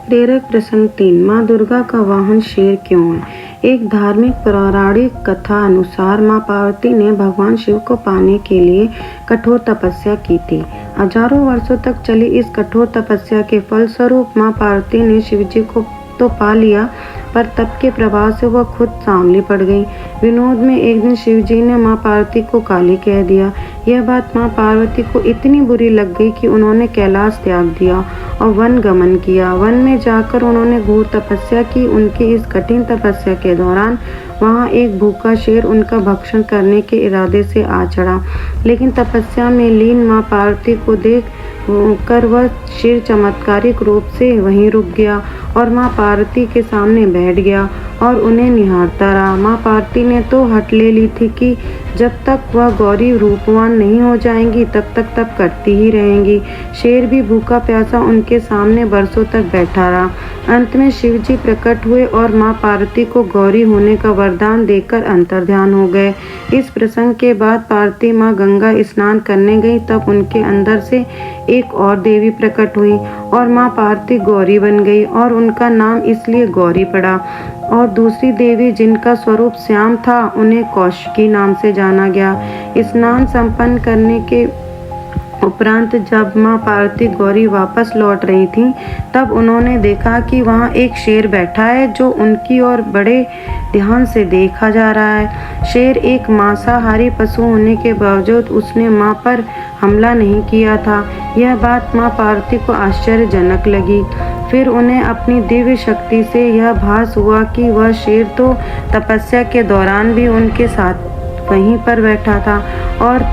प्रेरक प्रसंग 3। माँ दुर्गा का वाहन शेर क्यों है? एक धार्मिक पौराणिक कथा अनुसार माँ पार्वती ने भगवान शिव को पाने के लिए कठोर तपस्या की थी। हजारों वर्षों तक चली इस कठोर तपस्या के फलस्वरूप माँ पार्वती ने शिवजी को तो पा लिया, पर तप के प्रभाव से वह खुद सांवली पड़ गई। विनोद में एक दिन शिवजी ने माँ पार्वती को काली कह दिया। यह बात माँ पार्वती को इतनी बुरी लग गई कि उन्होंने कैलाश त्याग दिया और वन गमन किया। वन में जाकर उन्होंने घोर तपस्या की। उनकी इस कठिन तपस्या के दौरान वहाँ एक भूखा शेर उनका भक्षण करने के इरादे से आ चढ़ा, लेकिन तपस्या में लीन माँ पार्वती को देख कर वह शेर चमत्कारिक रूप से वहीं रुक गया और माँ पार्वती के सामने बैठ गया और उन्हें निहारता रहा। माँ पार्वती ने तो हठ ले ली थी कि जब तक वह गौरी रूपवान नहीं हो जाएंगी तब तक तप करती ही रहेंगी। शेर भी भूखा प्यासा उनके सामने बरसों तक बैठा रहा। अंत में शिवजी प्रकट हुए और माँ पार्वती को गौरी होने का वरदान देकर अंतर्ध्यान हो गए। इस प्रसंग के बाद पार्वती माँ गंगा स्नान करने गई, तब उनके अंदर से एक और देवी प्रकट हुई और माँ पार्वती गौरी बन गई और उनका नाम इसलिए गौरी पड़ा। और दूसरी देवी जिनका स्वरूप श्याम था उन्हें कौशिकी नाम से जाना गया। स्नान संपन्न करने के उपरांत जब माँ पार्वती गौरी वापस लौट रही थीं, तब उन्होंने देखा कि वहाँ एक शेर बैठा है जो उनकी ओर बड़े ध्यान से देखा जा रहा है। शेर एक मांसाहारी पशु होने के बावजूद उसने माँ पर हमला नहीं किया था। यह बात माँ पार्वती को आश्चर्यजनक लगी। फिर उन्हें अपनी दिव्य शक्ति से यह भास हुआ कि वह शेर तो तपस्या के दौरान भी उनके साथ वहीं पर बैठा था और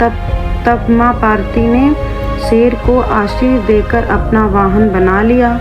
तब माँ पार्वती ने शेर को आशीष देकर अपना वाहन बना लिया।